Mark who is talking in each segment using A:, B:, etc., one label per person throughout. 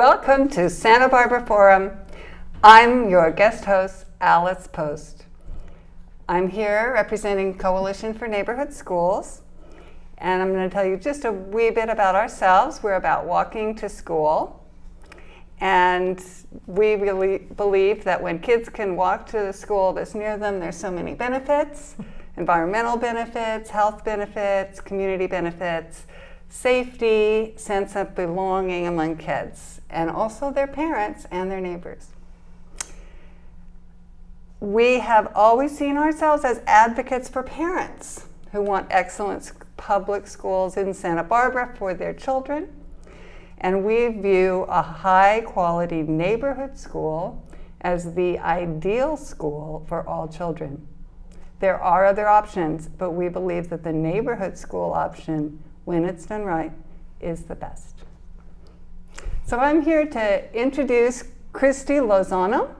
A: Welcome to Santa Barbara Forum. I'm your guest host, Alice Post. I'm here representing Coalition for Neighborhood Schools, and I'm going to tell you just a wee bit about ourselves. We're about walking to school, and we really believe that when kids can walk to the school that's near them, there's so many benefits, environmental benefits, health benefits, community benefits, safety, sense of belonging among kids, and also their parents and their neighbors. We have always seen ourselves as advocates for parents who want excellent public schools in Santa Barbara for their children, and we view a high-quality neighborhood school as the ideal school for all children. There are other options, but we believe that the neighborhood school option, when it's done right, is the best. So I'm here to introduce Christy Lozano.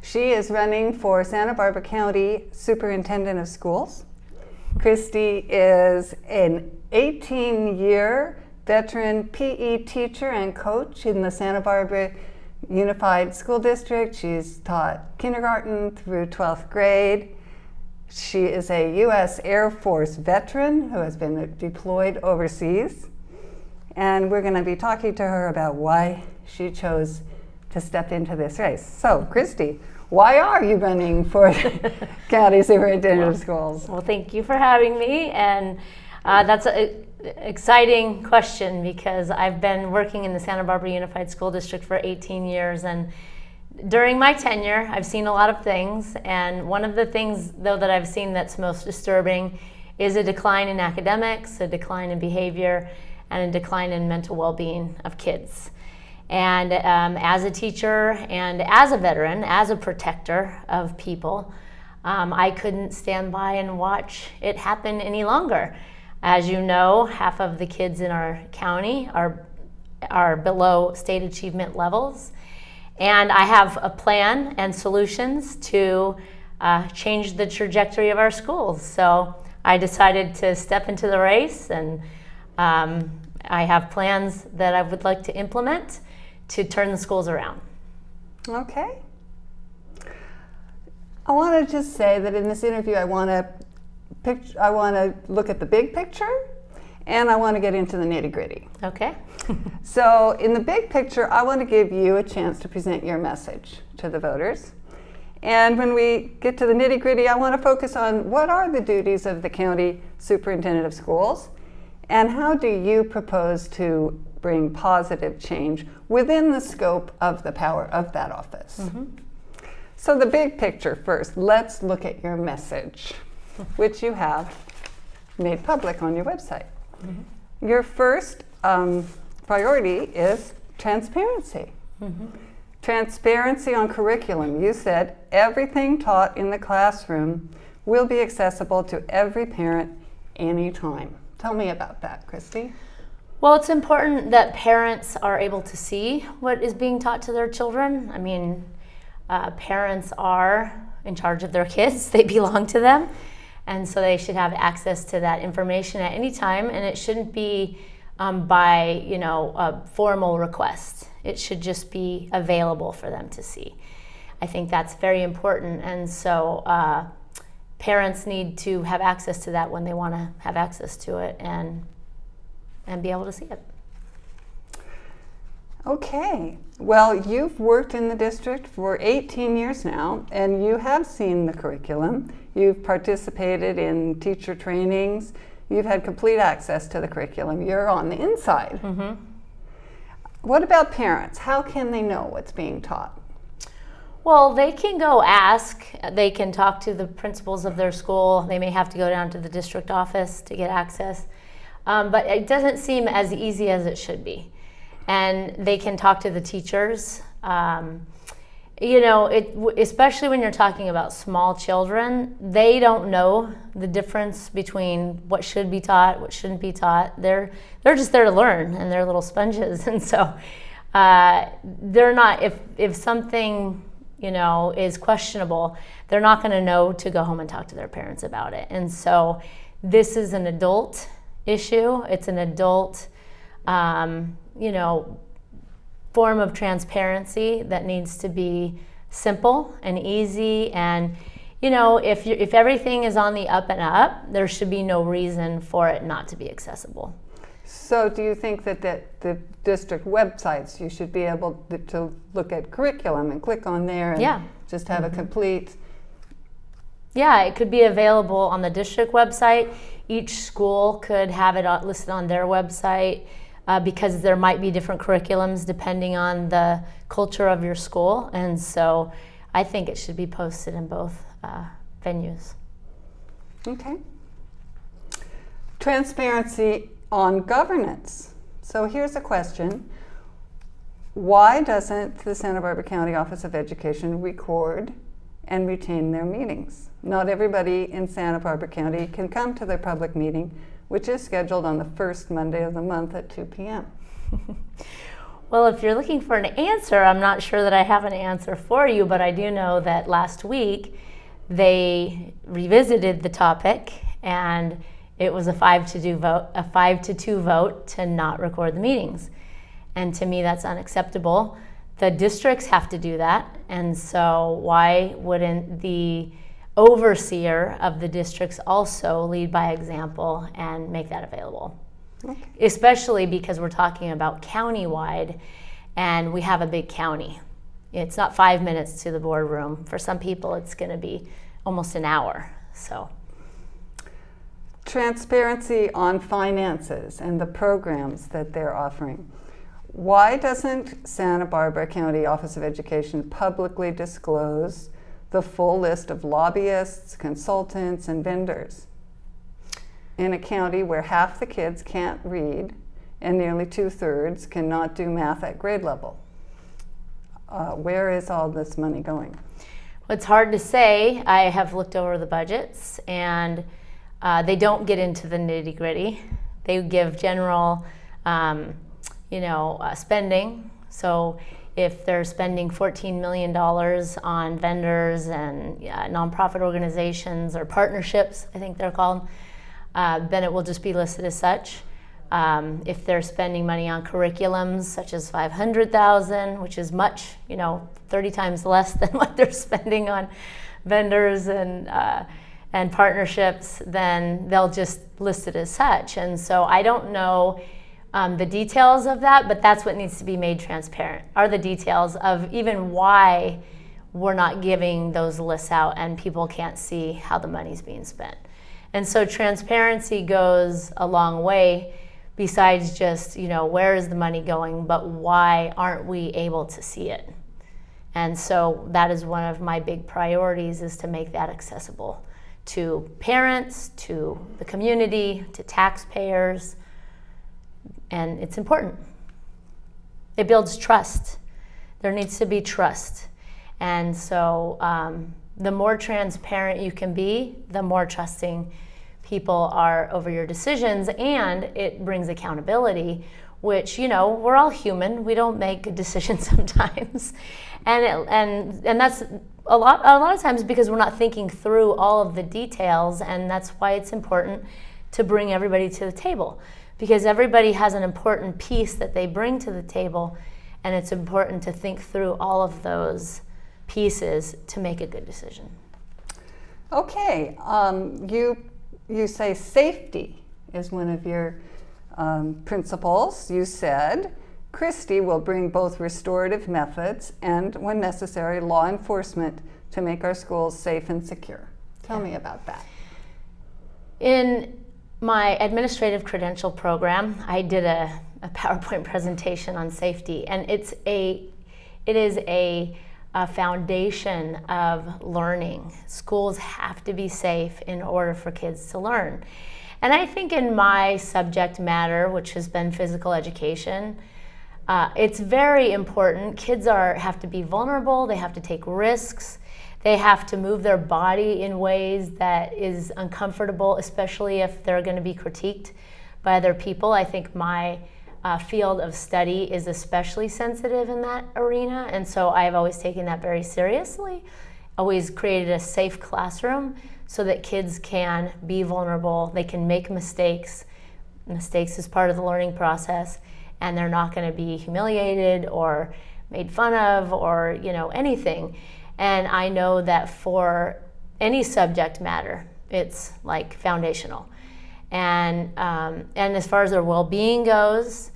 A: She is running for Santa Barbara County Superintendent of Schools. Christy is an 18-year veteran PE teacher and coach in the Santa Barbara Unified School District. She's taught kindergarten through 12th grade. She is a U.S. Air Force veteran who has been deployed overseas. And we're going to be talking to her about why she chose to step into this race. So, Christy, why are you running for County Superintendent of Schools?
B: Well, thank you for having me. And that's an exciting question because I've been working in the Santa Barbara Unified School District for 18 years. And during my tenure, I've seen a lot of things, and one of the things, though, that I've seen that's most disturbing is a decline in academics, a decline in behavior, and a decline in mental well-being of kids. And as a teacher and as a veteran, as a protector of people, I couldn't stand by and watch it happen any longer. As you know, half of the kids in our county are below state achievement levels. And I have a plan and solutions to change the trajectory of our schools. So I decided to step into the race, and I have plans that I would like to implement to turn the schools around.
A: Okay. I want to just say that in this interview, I want to look at the big picture, and I want to get into the nitty-gritty.
B: Okay.
A: So in the big picture, I want to give you a chance to present your message to the voters. And when we get to the nitty-gritty, I want to focus on what are the duties of the County Superintendent of Schools, and how do you propose to bring positive change within the scope of the power of that office. Mm-hmm. So the big picture first, let's look at your message, which you have made public on your website. Mm-hmm. Your first priority is transparency. Mm-hmm. Transparency on curriculum. You said everything taught in the classroom will be accessible to every parent anytime. Tell me about that, Christy.
B: Well, it's important that parents are able to see what is being taught to their children. I mean, parents are in charge of their kids. They belong to them. And so they should have access to that information at any time, and it shouldn't be by a formal request. It should just be available for them to see. I think that's very important, and so parents need to have access to that when they want to have access to it and be able to see it.
A: Okay. Well, you've worked in the district for 18 years now, and you have seen the curriculum. You've participated in teacher trainings. You've had complete access to the curriculum. You're on the inside. Mm-hmm. What about parents? How can they know what's being taught?
B: Well, they can go ask. They can talk to the principals of their school. They may have to go down to the district office to get access. But it doesn't seem as easy as it should be. And they can talk to the teachers. Especially when you're talking about small children, they don't know the difference between what should be taught, what shouldn't be taught. They're just there to learn, and they're little sponges. And so they're not, if something is questionable, they're not going to know to go home and talk to their parents about it. And so this is an adult issue. It's an adult form of transparency that needs to be simple and easy. And if everything is on the up and up, there should be no reason for it not to be accessible.
A: So do you think that the district websites, you should be able to look at curriculum and click on there and just have a complete...
B: Yeah, it could be available on the district website. Each school could have it listed on their website because there might be different curriculums depending on the culture of your school. And so I think it should be posted in both venues.
A: Okay. Transparency on governance. So here's a question. Why doesn't the Santa Barbara County Office of Education record and retain their meetings? Not everybody in Santa Barbara County can come to their public meeting, which is scheduled on the first Monday of the month at 2 p.m.
B: Well, if you're looking for an answer, I'm not sure that I have an answer for you, but I do know that last week they revisited the topic, and it was a 5-2 vote to not record the meetings. And to me, that's unacceptable. The districts have to do that, and so why wouldn't the overseer of the districts also lead by example and make that available? Okay. Especially because we're talking about countywide, and we have a big county. It's not 5 minutes to the boardroom. For some people, it's going to be almost an hour. So,
A: transparency on finances and the programs that they're offering. Why doesn't Santa Barbara County Office of Education publicly disclose the full list of lobbyists, consultants, and vendors in a county where half the kids can't read and nearly 2/3 cannot do math at grade level? Where is all this money going?
B: Well, it's hard to say. I have looked over the budgets, and they don't get into the nitty-gritty. They give general spending. So if they're spending $14 million on vendors and nonprofit organizations or partnerships, I think they're called, then it will just be listed as such. If they're spending money on curriculums such as $500,000, which is much, 30 times less than what they're spending on vendors and partnerships, then they'll just list it as such. And so I don't know the details of that, but that's what needs to be made transparent, are the details of even why we're not giving those lists out and people can't see how the money's being spent. And so transparency goes a long way, besides just, where is the money going, but why aren't we able to see it? And so that is one of my big priorities, is to make that accessible to parents, to the community, to taxpayers. And it's important. It builds trust. There needs to be trust. And so the more transparent you can be, the more trusting people are over your decisions, and it brings accountability, which, we're all human. We don't make good decisions sometimes. And that's a lot of times because we're not thinking through all of the details, and that's why it's important to bring everybody to the table, because everybody has an important piece that they bring to the table, and it's important to think through all of those pieces to make a good decision. Okay,
A: you say safety is one of your principles. You said Christy will bring both restorative methods and, when necessary, law enforcement to make our schools safe and secure. Tell me about that.
B: In my administrative credential program, I did a PowerPoint presentation on safety, and it is a foundation of learning. Schools have to be safe in order for kids to learn. And I think in my subject matter, which has been physical education, it's very important. Kids have to be vulnerable, they have to take risks, they have to move their body in ways that is uncomfortable, especially if they're going to be critiqued by other people. I think my field of study is especially sensitive in that arena, and so I've always taken that very seriously. Always created a safe classroom so that kids can be vulnerable, they can make mistakes. Mistakes is part of the learning process, and they're not going to be humiliated or made fun of or, anything. And I know that for any subject matter, it's like foundational. And as far as their well-being goes,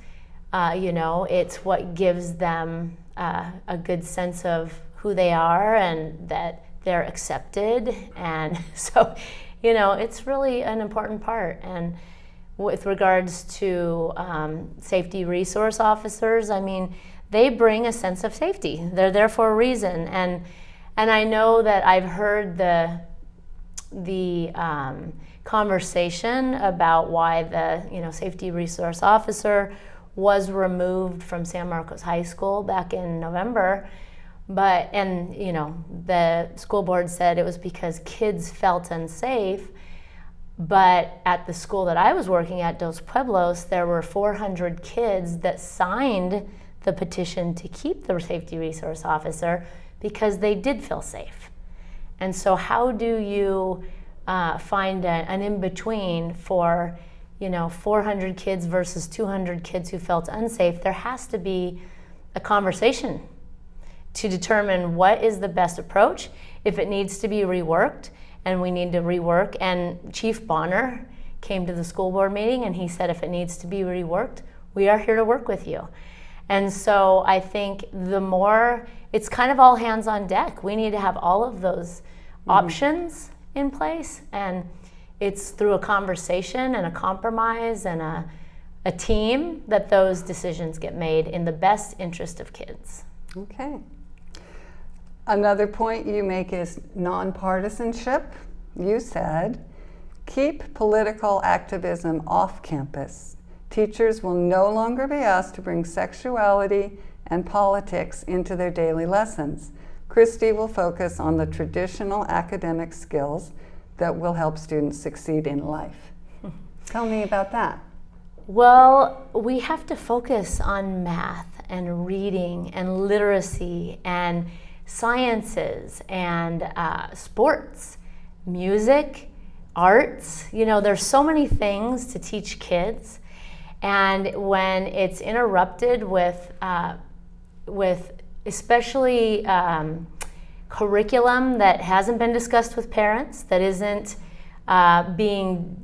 B: it's what gives them a good sense of who they are and that they're accepted. And so, it's really an important part. And with regards to safety resource officers, I mean, they bring a sense of safety. They're there for a reason. And I know that I've heard the conversation about why the safety resource officer was removed from San Marcos High School back in November. And the school board said it was because kids felt unsafe. But at the school that I was working at, Dos Pueblos, there were 400 kids that signed the petition to keep the safety resource officer because they did feel safe. And so how do you find an in-between for 400 kids versus 200 kids who felt unsafe? There has to be a conversation to determine what is the best approach, if it needs to be reworked, and we need to rework. And Chief Bonner came to the school board meeting and he said, if it needs to be reworked, we are here to work with you. And so I think the more, it's kind of all hands on deck. We need to have all of those options in place, and it's through a conversation and a compromise and a team that those decisions get made in the best interest of kids.
A: Okay. Another point you make is nonpartisanship. You said, keep political activism off campus. Teachers will no longer be asked to bring sexuality and politics into their daily lessons. Christy will focus on the traditional academic skills that will help students succeed in life. Tell me about that.
B: Well, we have to focus on math and reading and literacy and sciences and sports, music, arts. There's so many things to teach kids. And when it's interrupted with especially curriculum that hasn't been discussed with parents, that isn't being,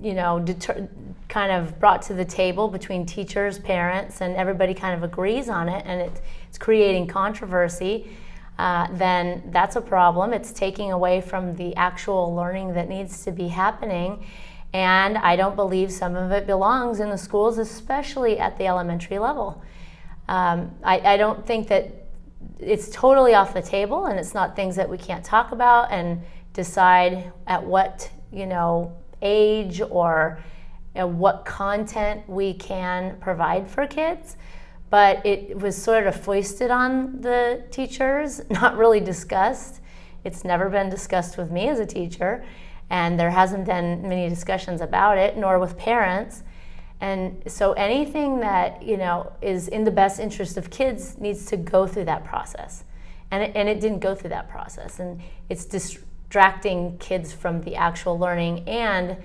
B: kind of brought to the table between teachers, parents, and everybody kind of agrees on it, and it's creating controversy, then that's a problem. It's taking away from the actual learning that needs to be happening. And I don't believe some of it belongs in the schools, especially at the elementary level. I don't think that it's totally off the table, and it's not things that we can't talk about and decide at what age or what content we can provide for kids. But it was sort of foisted on the teachers, not really discussed. It's never been discussed with me as a teacher, and there hasn't been many discussions about it, nor with parents. And so anything that is in the best interest of kids needs to go through that process. And it didn't go through that process. And it's distracting kids from the actual learning and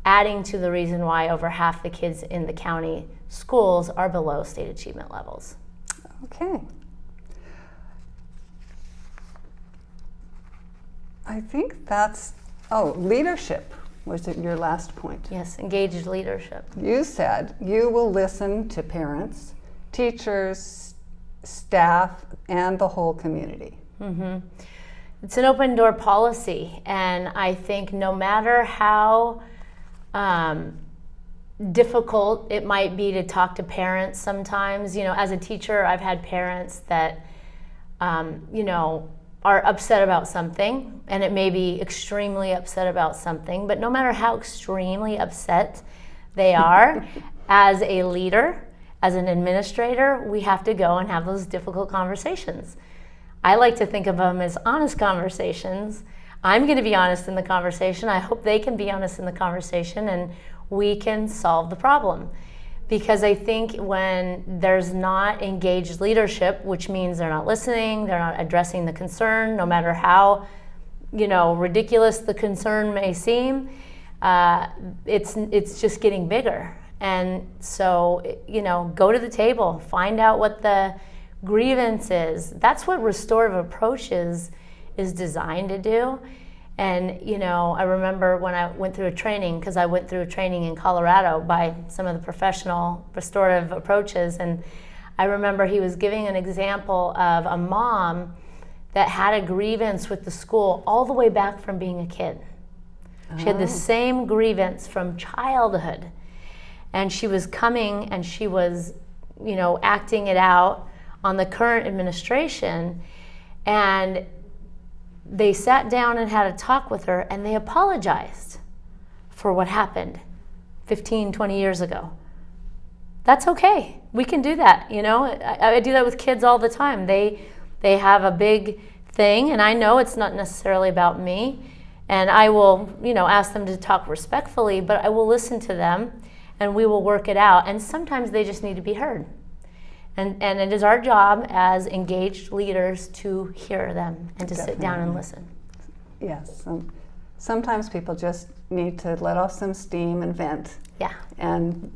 B: adding to the reason why over half the kids in the county schools are below state achievement levels.
A: Okay. I think that's, leadership was your last point.
B: Yes, engaged leadership.
A: You said you will listen to parents, teachers, staff, and the whole community.
B: Mm-hmm. It's an open door policy, and I think no matter how difficult it might be to talk to parents sometimes, as a teacher, I've had parents that, are upset about something, and it may be extremely upset about something, but no matter how extremely upset they are, as a leader, as an administrator, we have to go and have those difficult conversations. I like to think of them as honest conversations. I'm going to be honest in the conversation. I hope they can be honest in the conversation, and we can solve the problem. Because I think when there's not engaged leadership, which means they're not listening, they're not addressing the concern, no matter how ridiculous the concern may seem, it's just getting bigger. And so, go to the table, find out what the grievance is. That's what restorative approach is designed to do. And, I remember when I went through a training, because I went through a training in Colorado by some of the professional restorative approaches, and I remember he was giving an example of a mom that had a grievance with the school all the way back from being a kid. She had the same grievance from childhood. And she was coming and she was, acting it out on the current administration. And they sat down and had a talk with her, and they apologized for what happened 15, 20 years ago. That's okay. We can do that. I do that with kids all the time. They have a big thing, and I know it's not necessarily about me. And I will, ask them to talk respectfully, but I will listen to them and we will work it out. And sometimes they just need to be heard. And it is our job as engaged leaders to hear them and to sit down and listen.
A: Yes. Sometimes people just need to let off some steam and vent.
B: Yeah.
A: And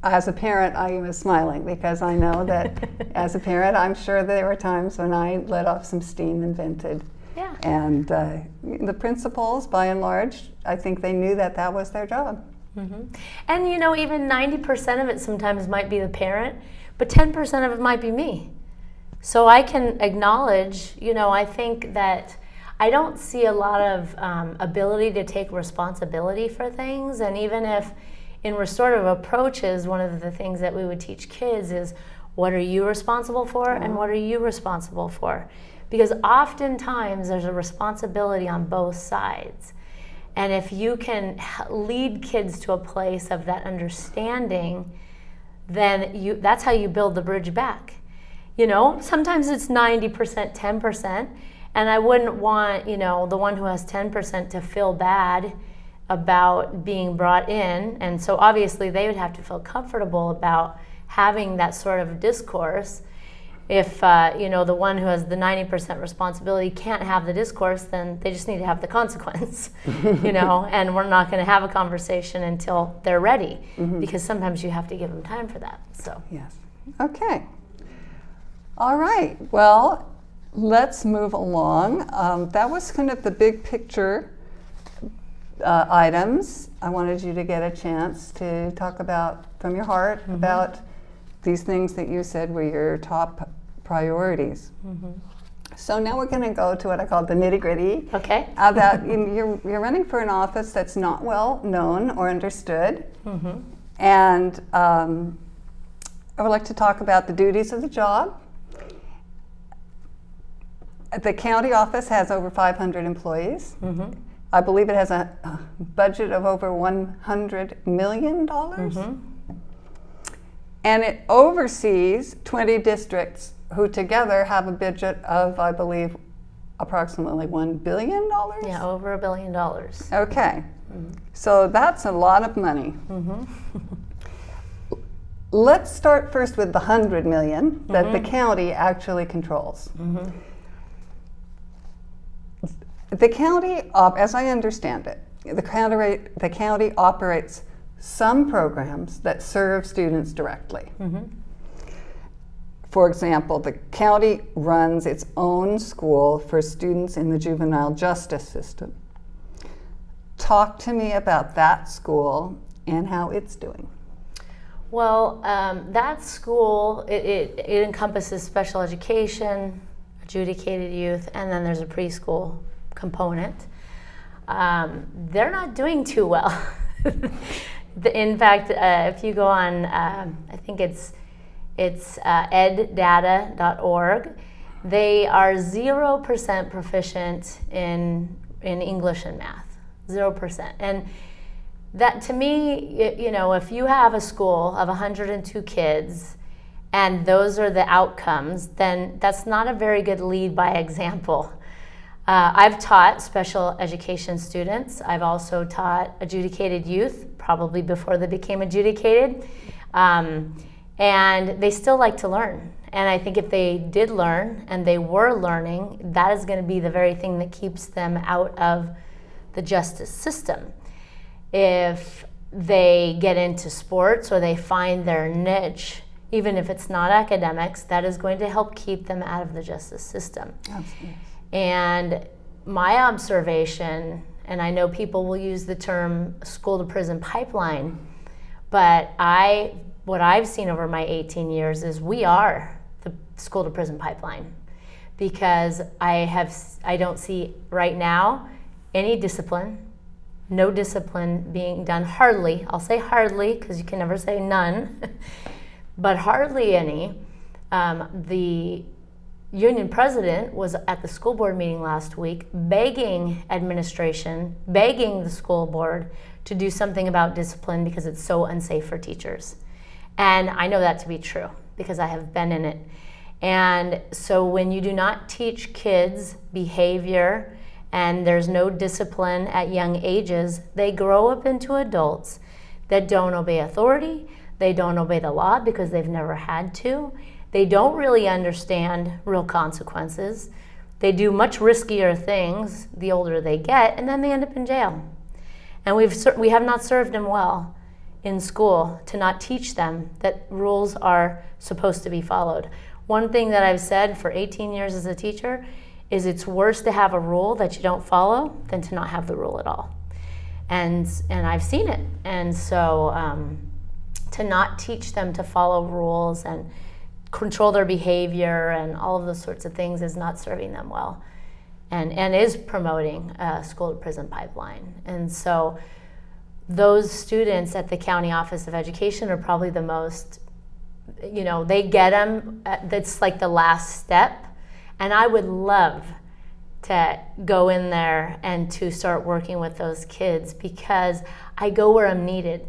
A: as a parent, I was smiling because I know that as a parent, I'm sure there were times when I let off some steam and vented.
B: Yeah.
A: And the principals, by and large, I think they knew that was their job.
B: Mm-hmm. And even 90% of it sometimes might be the parent, but 10% of it might be me. So I can acknowledge, I think that I don't see a lot of ability to take responsibility for things. And even if in restorative approaches, one of the things that we would teach kids is, what are you responsible for and what are you responsible for? Because oftentimes there's a responsibility on both sides. And if you can lead kids to a place of that understanding, then that's how you build the bridge back. Sometimes it's 90%, 10%, and I wouldn't want, the one who has 10% to feel bad about being brought in. And so obviously they would have to feel comfortable about having that sort of discourse. If the one who has the 90% responsibility can't have the discourse, then they just need to have the consequence, and we're not going to have a conversation until they're ready, because sometimes you have to give them time for that. So
A: yes. Okay. All right. Well, let's move along. That was kind of the big picture items. I wanted you to get a chance to talk about from your heart about these things that you said were your top priorities. So now we're going to go to what I call the nitty-gritty.
B: Okay.
A: About you're running for an office that's not well known or understood, and I would like to talk about the duties of the job. The county office has over 500 employees. I believe it has a budget of over $100 million. And it oversees 20 districts who together have a budget of, I believe, approximately $1 billion?
B: Yeah, over $1 billion.
A: Okay. So that's a lot of money. Let's start first with the $100 million that the county actually controls. The county, as I understand it, the county operates some programs that serve students directly. For example, the county runs its own school for students in the juvenile justice system. Talk to me about that school and how it's doing.
B: Well, that school, it encompasses special education, adjudicated youth, and then there's a preschool component. They're not doing too well. In fact, if you go on, I think it's eddata.org, they are 0% proficient in English and math, 0%. And that, to me, if you have a school of 102 kids and those are the outcomes, then that's not a very good lead by example. I've taught special education students. I've also taught adjudicated youth, probably before they became adjudicated. And they still like to learn. And I think if they did learn and they were learning, that is going to be the very thing that keeps them out of the justice system. If they get into sports or they find their niche, even if it's not academics, that is going to help keep them out of the justice system.
A: Absolutely.
B: And my observation, and I know people will use the term school to prison pipeline, but what I've seen over my 18 years is we are the school to prison pipeline, because I don't see right now any discipline, no discipline being done, hardly. I'll say hardly because you can never say none, but hardly any. The union president was at the school board meeting last week begging administration, begging the school board to do something about discipline because it's so unsafe for teachers. And I know that to be true because I have been in it. And so when you do not teach kids behavior and there's no discipline at young ages, they grow up into adults that don't obey authority, they don't obey the law because they've never had to, they don't really understand real consequences, they do much riskier things the older they get, and then they end up in jail. And we have not served them well in school to not teach them that rules are supposed to be followed. One thing that I've said for 18 years as a teacher is it's worse to have a rule that you don't follow than to not have the rule at all. And I've seen it. And so to not teach them to follow rules and control their behavior and all of those sorts of things is not serving them well, and is promoting a school to prison pipeline. And so those students at the County Office of Education are probably the most, they get them, that's like the last step. And I would love to go in there and to start working with those kids because I go where I'm needed.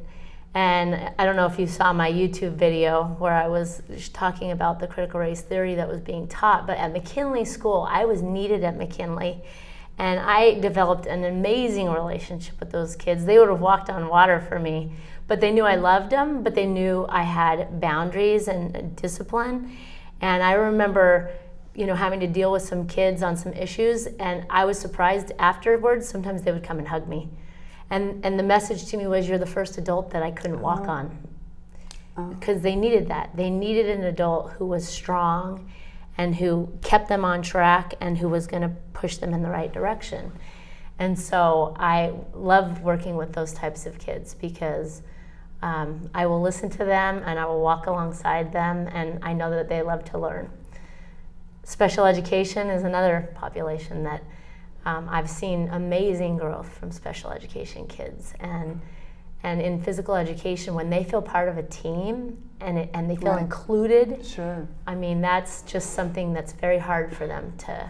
B: And I don't know if you saw my YouTube video where I was talking about the critical race theory that was being taught, but at McKinley School, I was needed at McKinley. And I developed an amazing relationship with those kids. They would have walked on water for me, but they knew I loved them, but they knew I had boundaries and discipline. And I remember, having to deal with some kids on some issues, and I was surprised afterwards. Sometimes they would come and hug me. And the message to me was, you're the first adult that I couldn't walk on. Because they needed that. They needed an adult who was strong and who kept them on track and who was going to push them in the right direction. And so I love working with those types of kids because I will listen to them and I will walk alongside them, and I know that they love to learn. Special education is another population that I've seen amazing growth from special education kids. And in physical education, when they feel part of a team and they feel
A: Right.
B: included,
A: Sure.
B: I mean, that's just something that's very hard for them to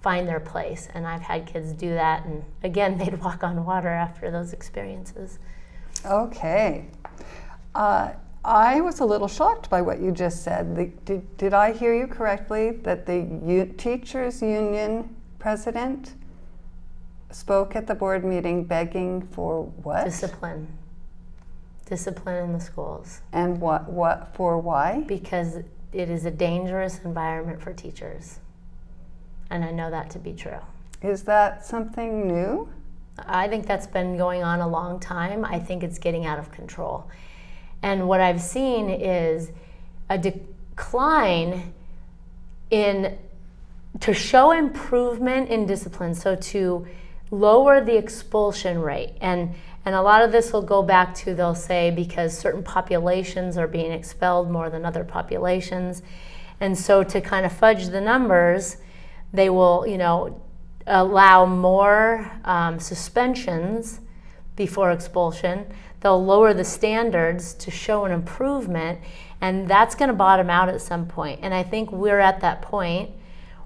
B: find their place. And I've had kids do that, and again, they'd walk on water after those experiences.
A: Okay. I was a little shocked by what you just said. Did I hear you correctly that the teachers union president spoke at the board meeting begging for what?
B: Discipline in the schools.
A: And what for why?
B: Because it is a dangerous environment for teachers. And I know that to be true.
A: Is that something new?
B: I think that's been going on a long time. I think it's getting out of control. And what I've seen is a decline to show improvement in discipline, so to lower the expulsion rate. And a lot of this will go back to, they'll say, because certain populations are being expelled more than other populations. And so to kind of fudge the numbers, they will, allow more suspensions before expulsion. They'll lower the standards to show an improvement, and that's going to bottom out at some point. And I think we're at that point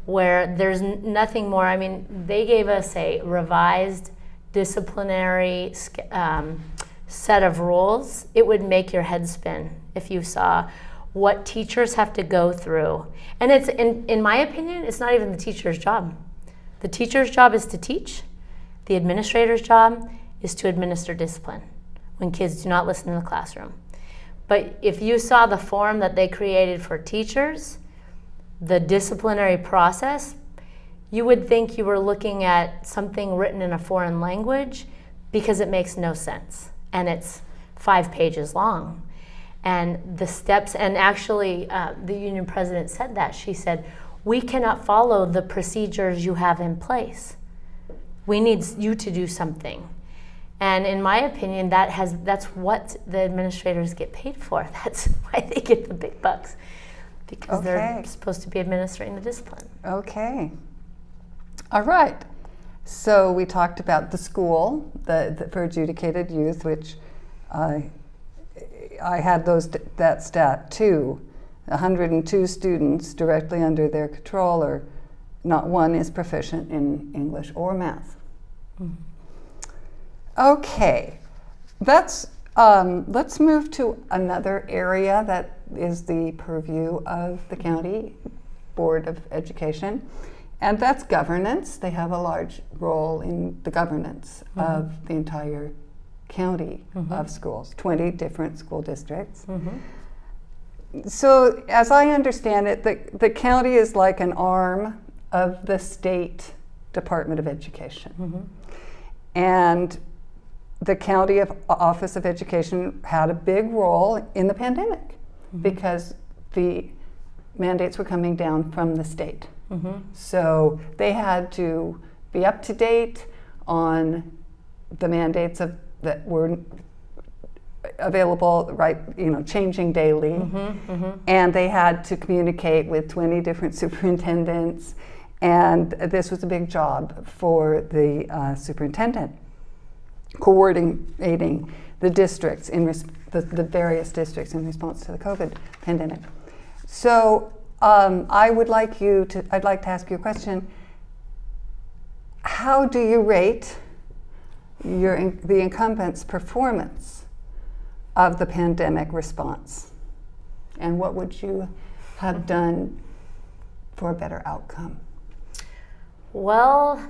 B: where there's nothing more. I mean, they gave us a revised disciplinary set of rules. It would make your head spin if you saw what teachers have to go through. And it's, in my opinion, it's not even the teacher's job. The teacher's job is to teach. The administrator's job is to administer discipline when kids do not listen in the classroom. But if you saw the form that they created for teachers, the disciplinary process, you would think you were looking at something written in a foreign language because it makes no sense. And 5 pages long. And the steps, and actually the union president said that. She said, we cannot follow the procedures you have in place. We need you to do something. And in my opinion, that's what the administrators get paid for. That's why they get the big bucks, because they're supposed to be administering the discipline.
A: Okay. All right. So we talked about the school, for adjudicated youth, which I had that stat too. 102 students directly under their control, or not one is proficient in English or math. Mm-hmm. Okay, let's move to another area that is the purview of the County Board of Education, and that's governance. They have a large role in the governance of the entire county of schools, 20 different school districts. So as I understand it, the county is like an arm of the state Department of Education. And the County Office of Education had a big role in the pandemic because the mandates were coming down from the state. So they had to be up to date on the mandates that were available, right, changing daily. And they had to communicate with 20 different superintendents, and this was a big job for the superintendent, coordinating the districts the various districts in response to the COVID pandemic. So I'd like to ask you a question. How do you rate the incumbent's performance of the pandemic response? And what would you have done for a better outcome?
B: Well,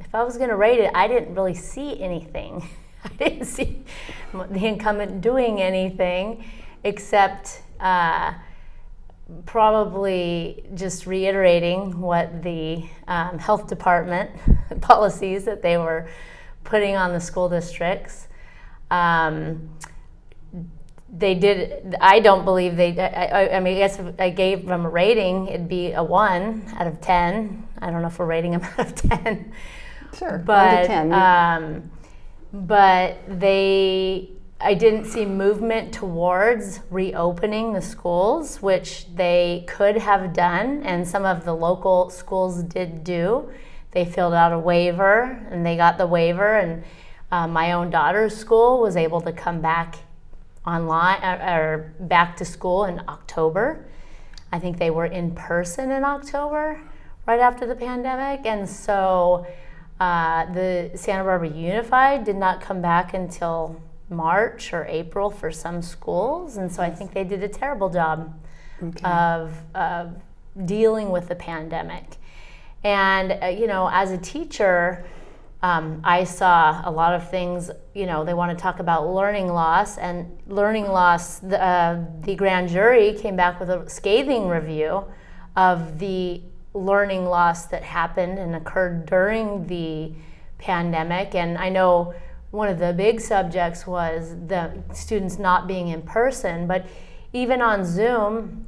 B: if I was going to rate it, I didn't really see anything. I didn't see the incumbent doing anything except probably just reiterating what the health department policies that they were putting on the school districts. They did. I don't believe they. I mean, I guess if I gave them a rating, it'd be a 1 out of 10. I don't know if we're rating them out of 10.
A: Sure,
B: but
A: 1 to 10.
B: But I didn't see movement towards reopening the schools, which they could have done, and some of the local schools did do. They filled out a waiver, and they got the waiver, and my own daughter's school was able to come back online or back to school in October. I think they were in person in October, right after the pandemic, and so the Santa Barbara Unified did not come back until March or April for some schools, and so I think they did a terrible job of dealing with the pandemic. And as a teacher, I saw a lot of things. They want to talk about learning loss, and learning loss. The grand jury came back with a scathing review of the learning loss that happened and occurred during the pandemic. And I know one of the big subjects was the students not being in person, but even on Zoom,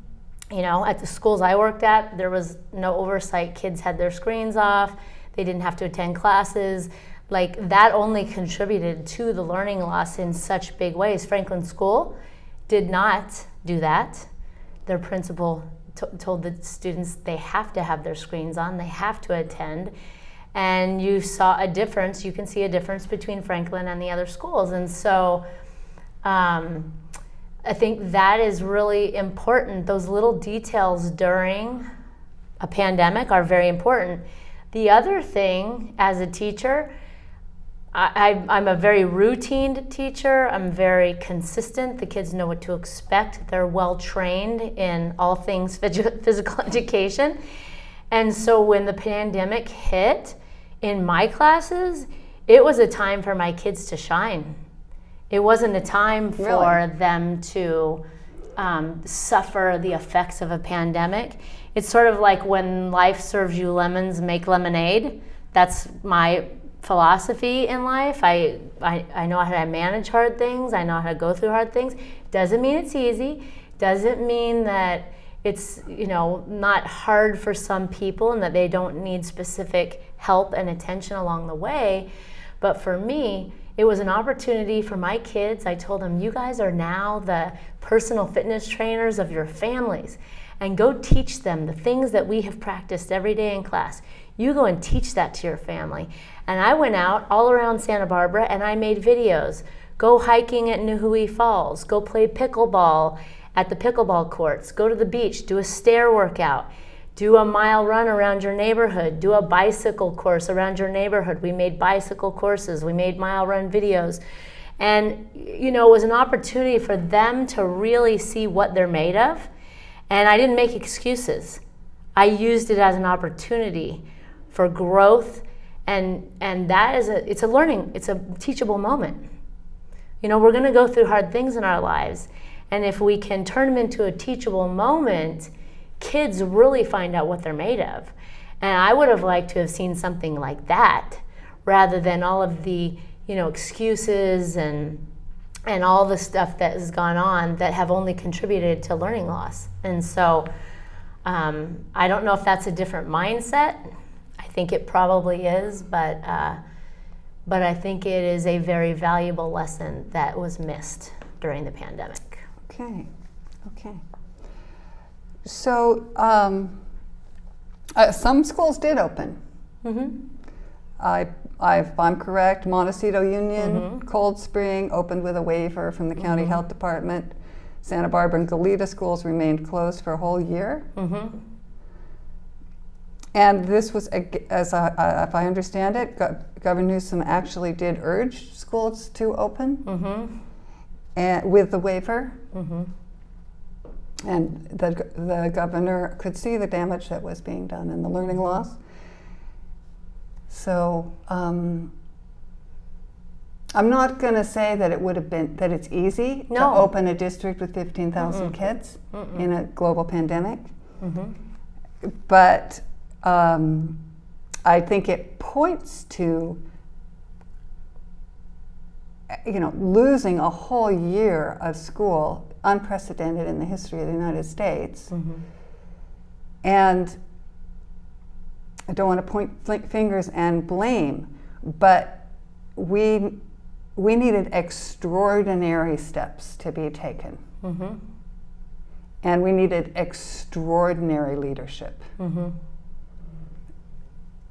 B: at the schools I worked at, there was no oversight. Kids had their screens off. They didn't have to attend classes. Like, that only contributed to the learning loss in such big ways. Franklin School did not do that. Their principal told the students they have to have their screens on, they have to attend. And you saw a difference, you can see a difference between Franklin and the other schools. And so I think that is really important. Those little details during a pandemic are very important. The other thing, as a teacher, I'm a very routine teacher. I'm very consistent. The kids know what to expect. They're well trained in all things physical education. And so when the pandemic hit in my classes, it was a time for my kids to shine. It wasn't a time for them to suffer the effects of a pandemic. It's sort of like when life serves you lemons, make lemonade. That's my philosophy in life. I know how to manage hard things. I know how to go through hard things. Doesn't mean it's easy. Doesn't mean that it's, not hard for some people and that they don't need specific help and attention along the way. But for me, it was an opportunity for my kids. I told them, you guys are now the personal fitness trainers of your families, and go teach them the things that we have practiced every day in class. You go and teach that to your family. And I went out all around Santa Barbara and I made videos. Go hiking at Nihui Falls. Go play pickleball at the pickleball courts. Go to the beach. Do a stair workout. Do a mile run around your neighborhood. Do a bicycle course around your neighborhood. We made bicycle courses. We made mile run videos. And, it was an opportunity for them to really see what they're made of. And I didn't make excuses. I used it as an opportunity for growth. And that is it's a teachable moment. We're going to go through hard things in our lives. And if we can turn them into a teachable moment, kids really find out what they're made of. And I would have liked to have seen something like that rather than all of the, excuses and all the stuff that has gone on that have only contributed to learning loss. And so I don't know if that's a different mindset. I think it probably is, but I think it is a very valuable lesson that was missed during the pandemic.
A: Okay. So some schools did open. Mm-hmm. If I'm correct, Montecito Union, mm-hmm. Cold Spring opened with a waiver from the county mm-hmm. health department. Santa Barbara and Goleta schools remained closed for a whole year. Mm-hmm. And this was, if I understand it, Governor Newsom actually did urge schools to open mm-hmm. and with the waiver. Mm-hmm. And the governor could see the damage that was being done and the learning loss. So I'm not going to say that it would have been, that it's easy to open a district with 15,000 kids in a global pandemic. Mm-hmm. But I think it points to, losing a whole year of school, unprecedented in the history of the United States. Mm-hmm. And I don't want to point fingers and blame, but we needed extraordinary steps to be taken. Mm-hmm. And we needed extraordinary leadership. Mm-hmm.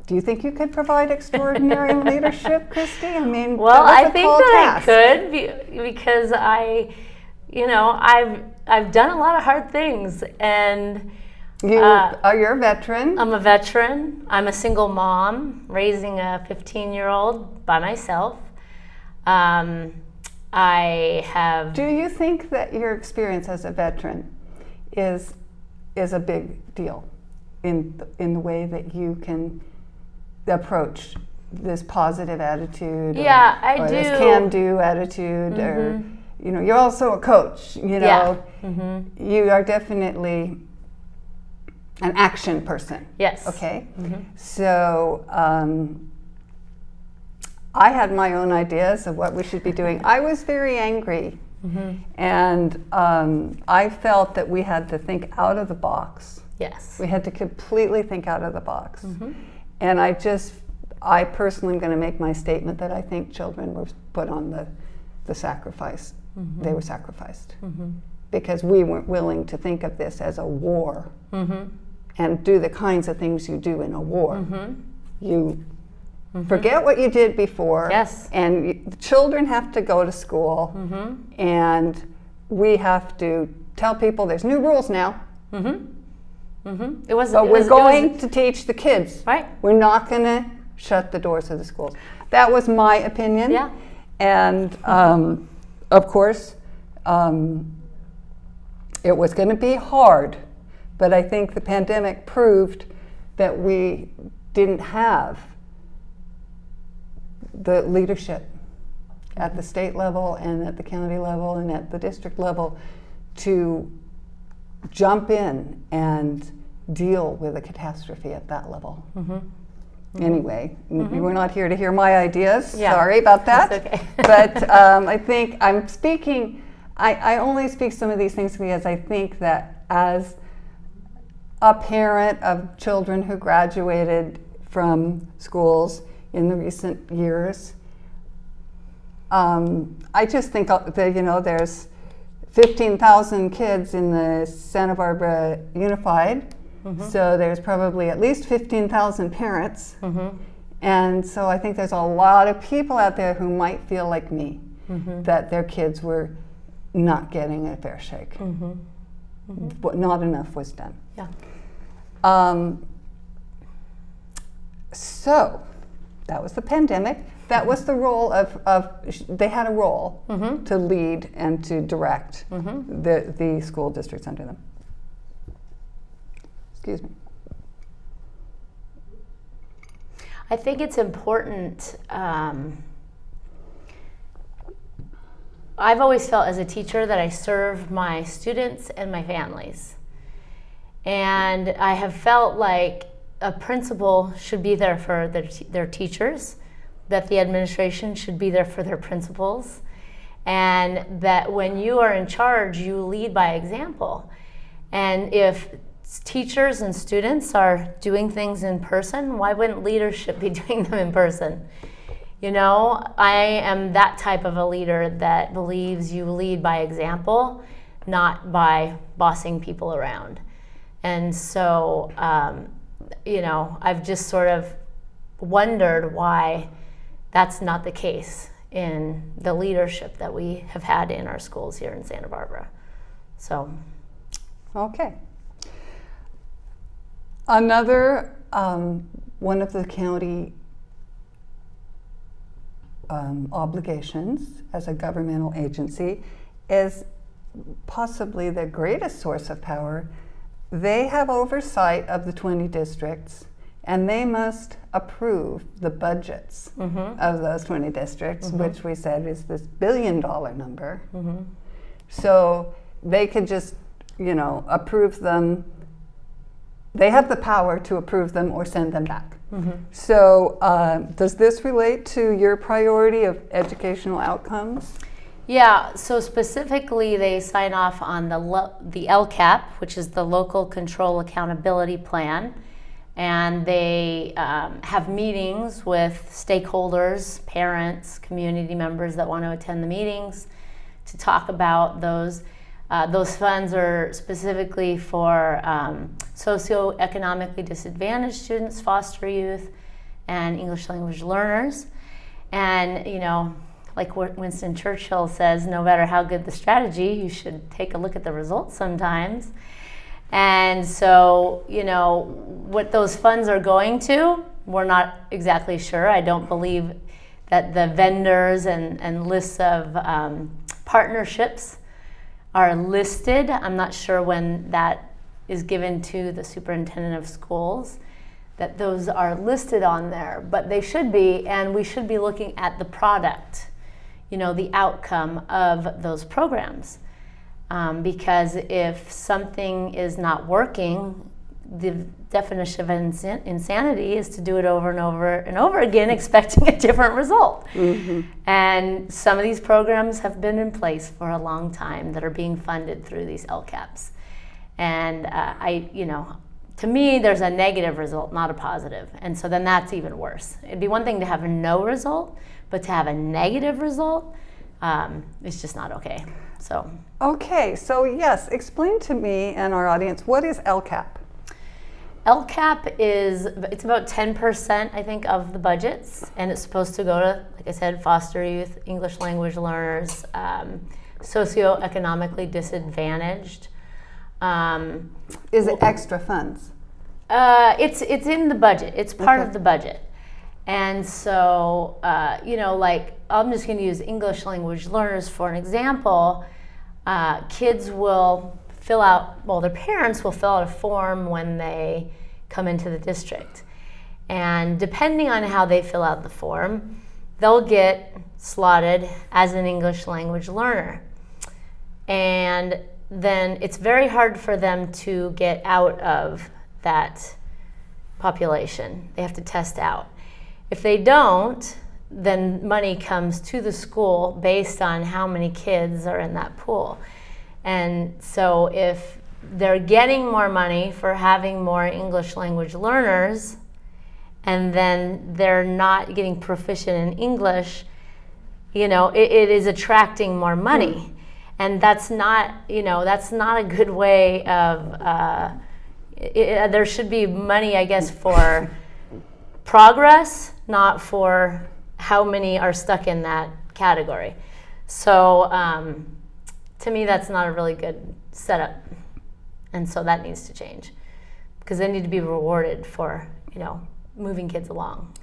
A: Do you think you could provide extraordinary leadership, Christy? I mean,
B: well, I think that task. I could because I've done a lot of hard things, and
A: you're a veteran.
B: I'm a veteran. I'm a single mom raising a 15-year-old by myself. I have.
A: Do you think that your experience as a veteran is a big deal in the way that you can approach this positive attitude?
B: I do.
A: This can-do attitude, mm-hmm. or you're also a coach.
B: Yeah. Mm-hmm.
A: You are definitely an action person.
B: Yes.
A: Okay. Mm-hmm. So I had my own ideas of what we should be doing. I was very angry, mm-hmm. and I felt that we had to think out of the box.
B: Yes.
A: We had to completely think out of the box. Mm-hmm. And I personally am going to make my statement that I think children were put on the sacrifice. Mm-hmm. They were sacrificed. Mm-hmm. Because we weren't willing to think of this as a war. Mm-hmm. And do the kinds of things you do in a war. Mm-hmm. You mm-hmm. forget what you did before.
B: Yes.
A: And the children have to go to school. Mm-hmm. And we have to tell people there's new rules now. Mm-hmm. Mm-hmm. We're going to teach the kids.
B: Right.
A: We're not going to shut the doors of the schools. That was my opinion.
B: Yeah.
A: And of course, it was going to be hard. But I think the pandemic proved that we didn't have the leadership at the state level and at the county level and at the district level to jump in and deal with a catastrophe at that level. Mm-hmm. Anyway, you were not here to hear my ideas.
B: Yeah.
A: Sorry about that.
B: That's okay.
A: But I think I'm speaking, I only speak some of these things because I think that as a parent of children who graduated from schools in the recent years, I just think that, there's 15,000 kids in the Santa Barbara Unified. So there's probably at least 15,000 parents. And so I think there's a lot of people out there who might feel like me, that their kids were not getting a fair shake. But not enough was done.
B: Yeah.
A: So that was the pandemic. That was the role they had a role to lead and to direct the school districts under them. Excuse me.
B: I think it's important. I've always felt as a teacher that I serve my students and my families. And I have felt like a principal should be there for their teachers, that the administration should be there for their principals, and that when you are in charge, you lead by example. And if teachers and students are doing things in person, why wouldn't leadership be doing them in person? I am that type of a leader that believes you lead by example, not by bossing people around. And so, I've just sort of wondered why that's not the case in the leadership that we have had in our schools here in Santa Barbara. So.
A: Okay. Another one of the county obligations as a governmental agency is possibly the greatest source of power. They have oversight of the 20 districts, and they must approve the budgets of those 20 districts, which we said is this $1 billion number. So they could just, approve them. They have the power to approve them or send them back. So does this relate to your priority of educational outcomes?
B: Yeah, so specifically they sign off on the LCAP, which is the Local Control Accountability Plan, and they have meetings with stakeholders, parents, community members that want to attend the meetings to talk about those. Those funds are specifically for socioeconomically disadvantaged students, foster youth, and English language learners. And, like Winston Churchill says, no matter how good the strategy, you should take a look at the results sometimes. And so, what those funds are going to, we're not exactly sure. I don't believe that the vendors and lists of partnerships are listed. I'm not sure when that is given to the superintendent of schools, that those are listed on there, but they should be, and we should be looking at the product, the outcome of those programs. Because if something is not working, the definition of insanity is to do it over and over and over again, expecting a different result. And some of these programs have been in place for a long time that are being funded through these LCAPs. And to me, there's a negative result, not a positive. And so then that's even worse. It'd be one thing to have no result, but to have a negative result, it's just not okay. So.
A: Okay, so yes, explain to me and our audience, what is LCAP?
B: LCAP it's about 10%, I think, of the budgets, and it's supposed to go to, like I said, foster youth, English language learners, socioeconomically disadvantaged.
A: Is it extra funds?
B: It's in the budget. It's part of the budget. And so, I'm just going to use English language learners for an example. Kids will their parents will fill out a form when they come into the district. And depending on how they fill out the form, they'll get slotted as an English language learner. And then it's very hard for them to get out of that population. They have to test out. If they don't, then money comes to the school based on how many kids are in that pool. And so if they're getting more money for having more English language learners, and then they're not getting proficient in English, it is attracting more money. And that's not a good way of, there should be money, I guess, for progress, not for how many are stuck in that category. So to me, that's not a really good setup. And so that needs to change, because they need to be rewarded for, moving kids along.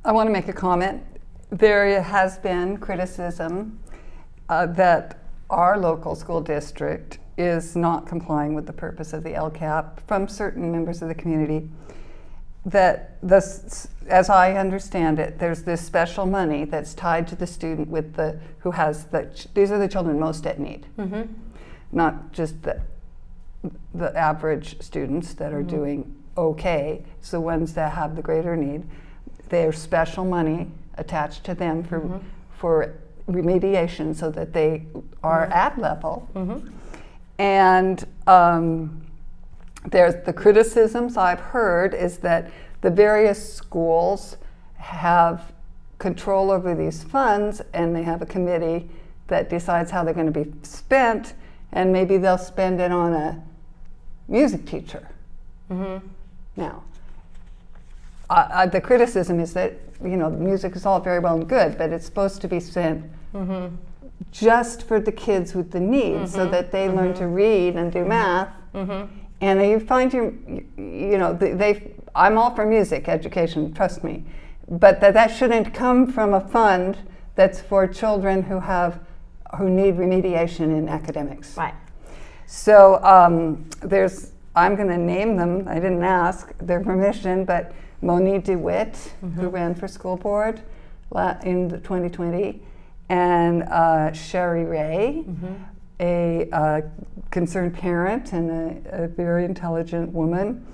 A: I want to make a comment. There has been criticism that our local school district is not complying with the purpose of the LCAP from certain members of the community. That this, as I understand it, there's this special money that's tied to the student who has these are the children most at need, not just the average students that are doing okay. It's the ones that have the greater need. There's special money attached to them for remediation so that they are at level. And there's the criticisms I've heard is that the various schools have control over these funds, and they have a committee that decides how they're going to be spent, and maybe they'll spend it on a music teacher. Now, the criticism is that music is all very well and good, but it's supposed to be spent just for the kids with the needs, so that they learn to read and do math. And you find I'm all for music education, trust me, but that shouldn't come from a fund that's for children who need remediation in academics.
B: Right. So
A: I'm going to name them. I didn't ask their permission, but Monique DeWitt, who ran for school board in 2020, and Sherry Ray, a concerned parent and a very intelligent woman.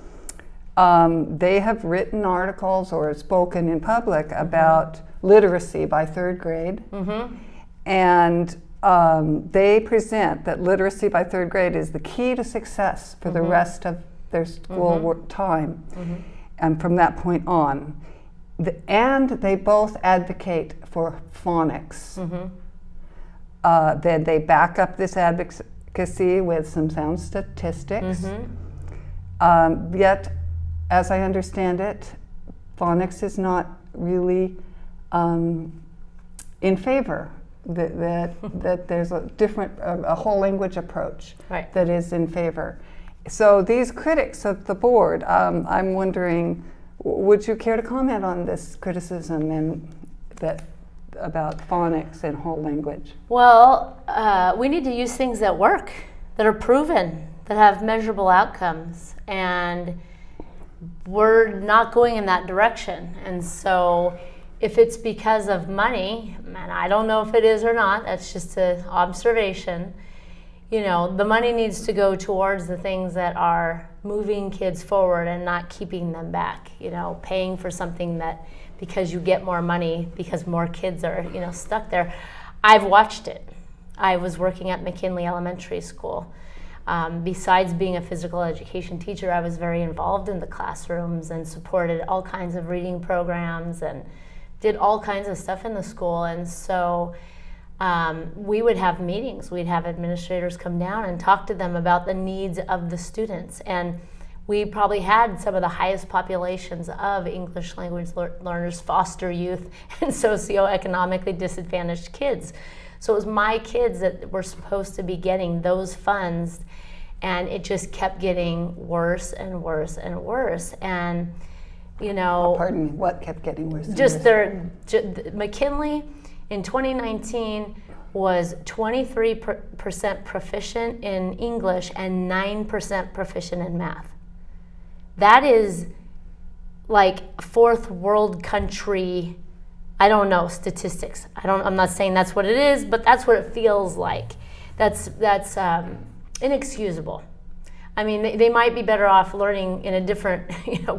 A: They have written articles or spoken in public about literacy by third grade. And they present that literacy by third grade is the key to success for the rest of their school work time. And from that point on. And they both advocate for phonics. Then they back up this advocacy with some sound statistics. Yet, as I understand it, phonics is not really in favor. That there's a whole language approach that is in favor. So these critics of the board, I'm wondering, would you care to comment on this criticism about phonics and whole language?
B: Well, we need to use things that work, that are proven, that have measurable outcomes, and we're not going in that direction. And so if it's because of money, and I don't know if it is or not, that's just an observation, the money needs to go towards the things that are moving kids forward and not keeping them back, paying for something that because you get more money, because more kids are, stuck there. I've watched it. I was working at McKinley Elementary School. Besides being a physical education teacher, I was very involved in the classrooms and supported all kinds of reading programs and did all kinds of stuff in the school. And so we would have meetings. We'd have administrators come down and talk to them about the needs of the students. And we probably had some of the highest populations of English language learners, foster youth, and socioeconomically disadvantaged kids. So it was my kids that were supposed to be getting those funds, and it just kept getting worse and worse and worse. And
A: pardon me, what kept getting worse?
B: McKinley in 2019 was 23% proficient in English and 9% proficient in math. That is like fourth world country, I don't know, statistics. I'm not saying that's what it is, but that's what it feels like. That's inexcusable. I mean, they might be better off learning in a different,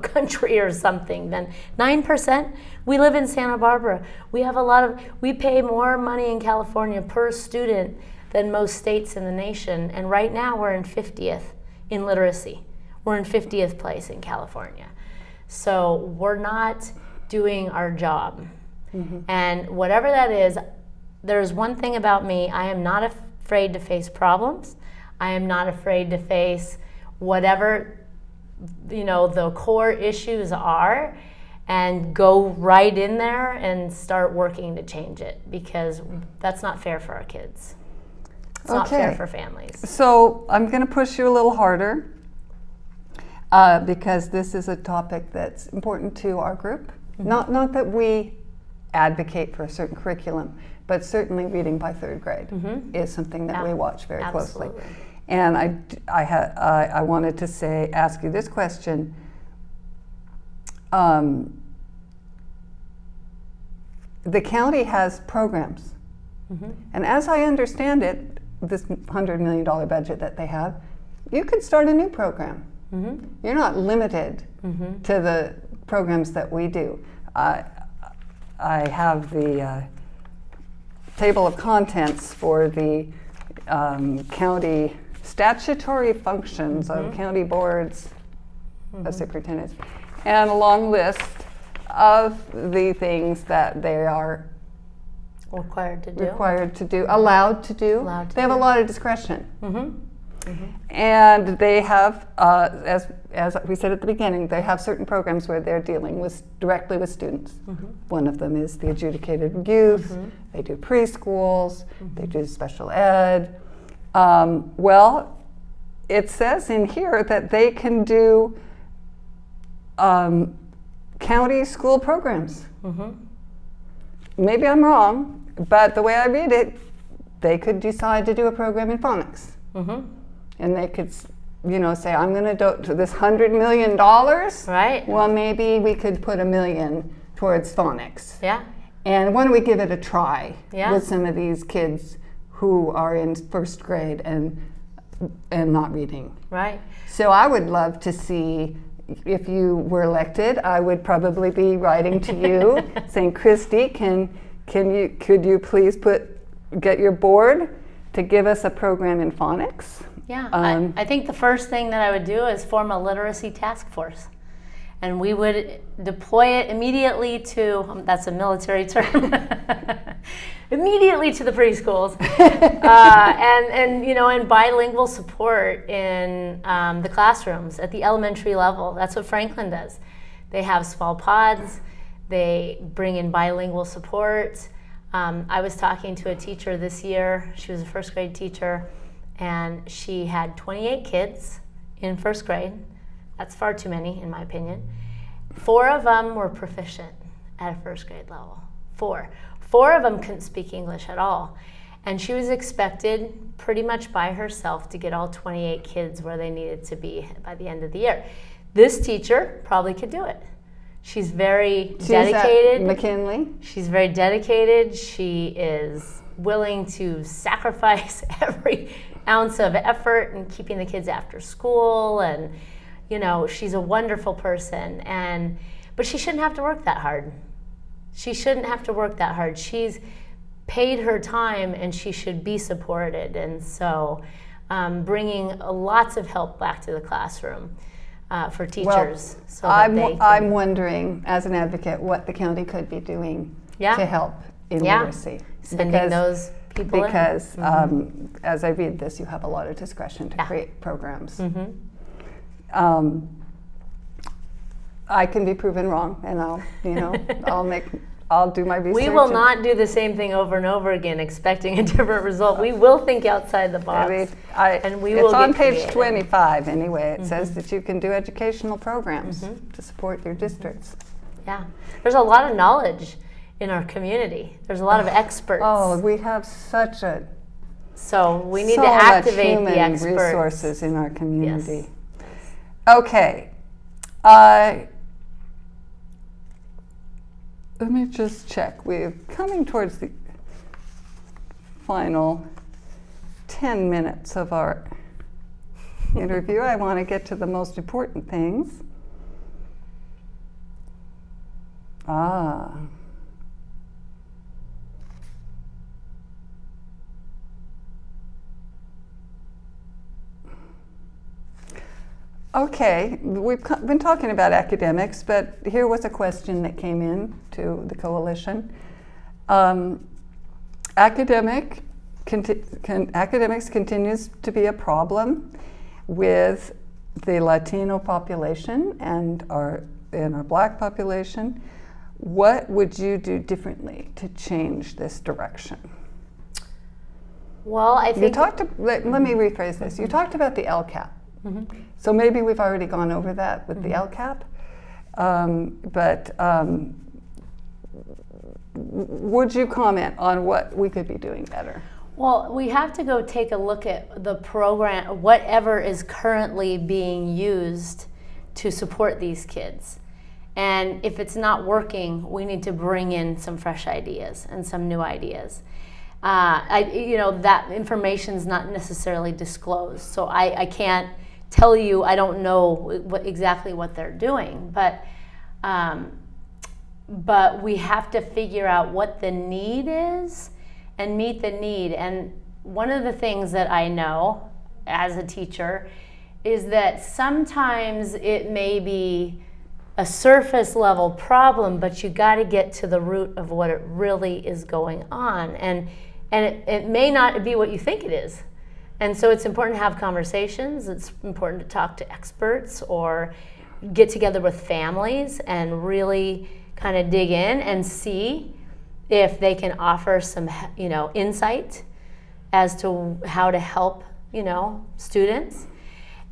B: country or something than 9%. We live in Santa Barbara. We pay more money in California per student than most states in the nation. And right now we're in 50th in literacy. We're in 50th place in California. So we're not doing our job. Mm-hmm. And whatever that is, there's one thing about me. I am not afraid to face problems. I am not afraid to face whatever the core issues are, and go right in there and start working to change it, because that's not fair for our kids. It's not fair for families.
A: So I'm going to push you a little harder because this is a topic that's important to our group. Mm-hmm. Not that we advocate for a certain curriculum, but certainly reading by third grade is something that we watch very closely. And I wanted to ask you this question. The county has programs. Mm-hmm. And as I understand it, this $100 million budget that they have, you could start a new program. Mm-hmm. You're not limited to the programs that we do. I have the table of contents for the county statutory functions of county boards of superintendents, and a long list of the things that they are
B: required to do,
A: allowed to do. They have a lot of discretion. And they have, as we said at the beginning, they have certain programs where they're dealing directly with students. One of them is the adjudicated youth. They do preschools. They do special ed. Well, it says in here that they can do county school programs. Maybe I'm wrong, but the way I read it, they could decide to do a program in phonics. And they could, say, I'm going to do this $100 million.
B: Right.
A: Well, maybe we could put $1 million towards phonics.
B: Yeah.
A: And why don't we give it a try with some of these kids who are in first grade and not reading.
B: Right.
A: So I would love to see, if you were elected, I would probably be writing to you saying, Christy, could you please get your board to give us a program in phonics?
B: Yeah, I think the first thing that I would do is form a literacy task force. And we would deploy it immediately to, that's a military term, immediately to the preschools. And bilingual support in the classrooms at the elementary level. That's what Franklin does. They have small pods. They bring in bilingual support. I was talking to a teacher this year. She was a first grade teacher, and she had 28 kids in first grade. That's far too many, in my opinion. 4 of them were proficient at a first grade level. 4 of them couldn't speak English at all. And she was expected pretty much by herself to get all 28 kids where they needed to be by the end of the year. This teacher probably could do it. She's very dedicated.
A: McKinley?
B: She's very dedicated. She is willing to sacrifice every ounce of effort in keeping the kids after school, and she's a wonderful person, but she shouldn't have to work that hard. She's paid her time, and she should be supported. And so bringing lots of help back to the classroom for teachers. I'm
A: wondering, as an advocate, what the county could be doing to help in literacy.
B: Sending those people in.
A: Because as I read this, you have a lot of discretion to create programs. I can be proven wrong, and I'll do my research.
B: We will not do the same thing over and over again, expecting a different result. We will think outside the box, and we will.
A: It's on page 25 anyway. It says that you can do educational programs to support your districts.
B: Yeah, there's a lot of knowledge in our community. There's a lot of experts.
A: Oh, we have such a.
B: So we need to activate the experts.
A: Resources in our community.
B: Yes.
A: Okay. Let me just check. We're coming towards the final 10 minutes of our interview. I want to get to the most important things. Okay, we've been talking about academics, but here was a question that came in to the coalition. Academics continues to be a problem with the Latino population and our Black population. What would you do differently to change this direction?
B: Well, I think
A: let me rephrase this. You talked about the LCAP. So maybe we've already gone over that with the LCAP, but would you comment on what we could be doing better?
B: Well, we have to go take a look at the program, whatever is currently being used to support these kids. And if it's not working, we need to bring in some fresh ideas and some new ideas. That information's not necessarily disclosed, so I can't tell you. I don't know exactly what they're doing, but we have to figure out what the need is and meet the need. And one of the things that I know as a teacher is that sometimes it may be a surface level problem, but you got to get to the root of what it really is going on, and it may not be what you think it is. And so it's important to have conversations. It's important to talk to experts or get together with families and really kind of dig in and see if they can offer some, insight as to how to help, students.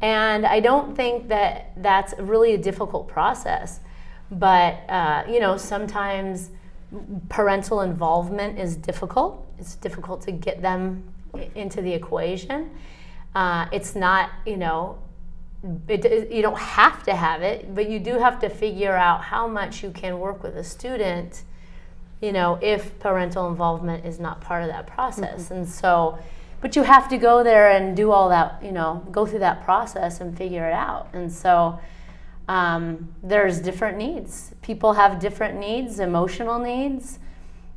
B: And I don't think that that's really a difficult process, but sometimes parental involvement is difficult. It's difficult to get them into the equation. It's not, you don't have to have it, but you do have to figure out how much you can work with a student, if parental involvement is not part of that process. And so, but you have to go there and do all that, go through that process and figure it out. And so there's different needs. People have different needs, emotional needs,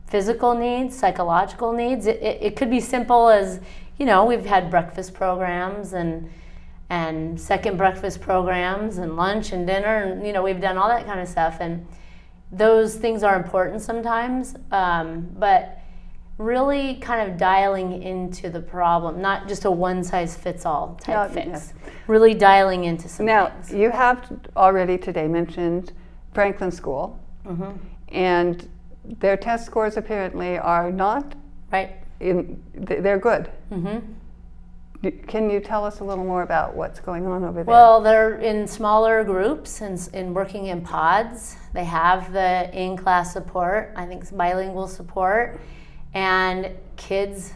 B: physical needs, psychological needs. It could be simple as, we've had breakfast programs and second breakfast programs and lunch and dinner, and we've done all that kind of stuff, and those things are important sometimes, but really kind of dialing into the problem, not just a one-size-fits-all type fix. Yes. Really dialing into some things.
A: Now, you have already today mentioned Franklin School, and their test scores apparently are not
B: right.
A: They're good. Can you tell us a little more about what's going on over there?
B: Well, they're in smaller groups and working in pods. They have the in-class support, I think bilingual support, and kids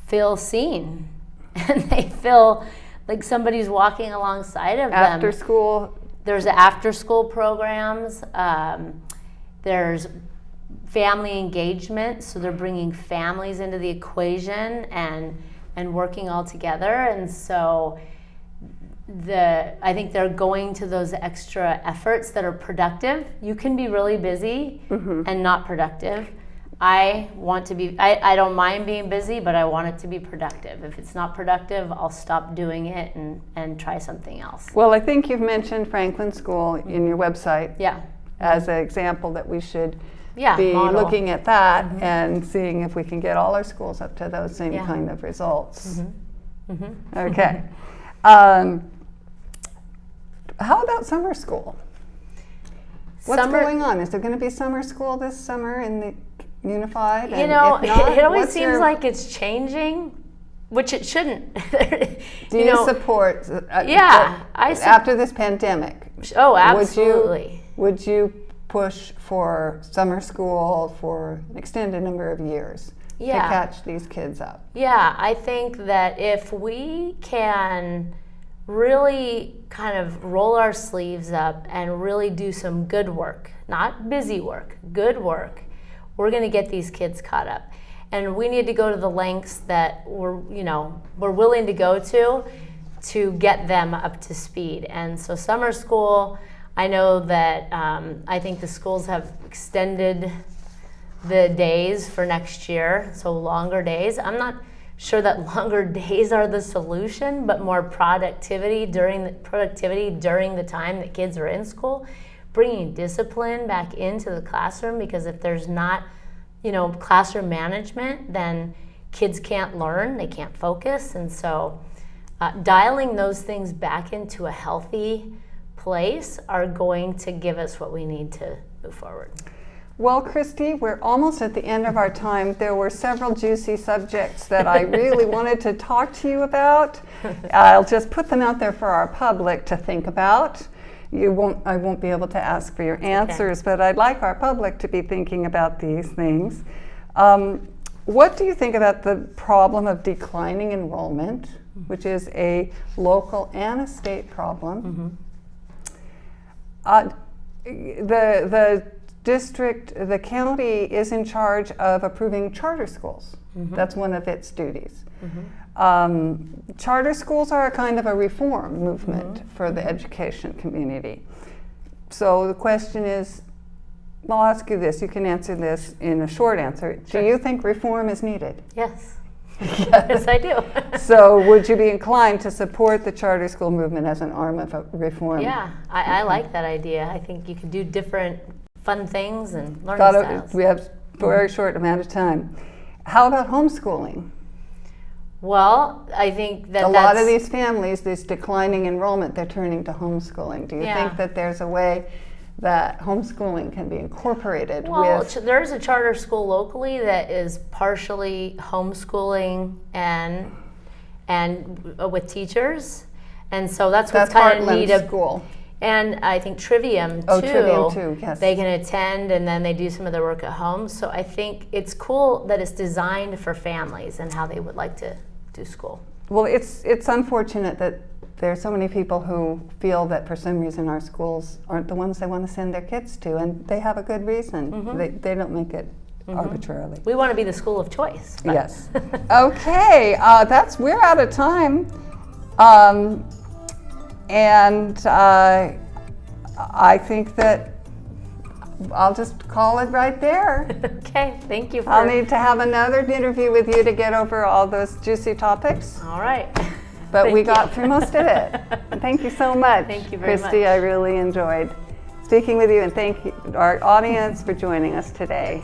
B: feel seen and they feel like somebody's walking alongside of them.
A: After school?
B: There's after-school programs. There's family engagement, so they're bringing families into the equation and working all together. And so I think they're going to those extra efforts that are productive. You can be really busy and not productive. I don't mind being busy, but I want it to be productive. If it's not productive, I'll stop doing it and try something else.
A: Well, I think you've mentioned Franklin School in your website as an example that we should be model. Looking at that and seeing if we can get all our schools up to those same kind of results. Okay. How about summer school? What's going on? Is there going to be summer school this summer in the Unified?
B: And if not, it always seems like it's changing, which it shouldn't.
A: Do you support?
B: After
A: this pandemic.
B: Oh, absolutely.
A: Would you push for summer school for an extended number of years to catch these kids up?
B: Yeah, I think that if we can really kind of roll our sleeves up and really do some good work, not busy work, good work, we're going to get these kids caught up. And we need to go to the lengths that we're willing to go to to get them up to speed. And so summer school, I know that I think the schools have extended the days for next year, so longer days. I'm not sure that longer days are the solution, but more productivity during the time that kids are in school, bringing discipline back into the classroom, because if there's not, classroom management, then kids can't learn, they can't focus. And so dialing those things back into a healthy place are going to give us what we need to move forward.
A: Well, Christy, we're almost at the end of our time. There were several juicy subjects that I really wanted to talk to you about. I'll just put them out there for our public to think about. I won't be able to ask for your answers, but I'd like our public to be thinking about these things. What do you think about the problem of declining enrollment, which is a local and a state problem? The county is in charge of approving charter schools. That's one of its duties. Charter schools are a kind of a reform movement for the education community. So the question is, I'll ask you this, you can answer this in a short answer. Sure. Do you think reform is needed?
B: Yes. Yes, I do.
A: So would you be inclined to support the charter school movement as an arm of reform?
B: Yeah, I like that idea. I think you can do different fun things and learning styles.
A: We have a very short amount of time. How about homeschooling?
B: Well, I think that
A: a lot of these families, this declining enrollment, they're turning to homeschooling. Do you think that there's a way that homeschooling can be incorporated with?
B: There's a charter school locally that is partially homeschooling and with teachers, and so that's what's kind of neat.
A: School.
B: And I think Trivium too.
A: Trivium too, yes.
B: They can attend and then they do some of their work at home. So I think it's cool that it's designed for families and how they would like to do school.
A: Well, it's unfortunate that there are so many people who feel that for some reason our schools aren't the ones they want to send their kids to, and they have a good reason. They don't make it arbitrarily.
B: We want to be the school of choice. But.
A: Yes. Okay, we're out of time. And I think that I'll just call it right there.
B: Okay, thank you.
A: I'll need to have another interview with you to get over all those juicy topics.
B: All right.
A: But we got through most of it. Thank you so much.
B: Thank you very much.
A: Christy, I really enjoyed speaking with you, and thank you, our audience, for joining us today.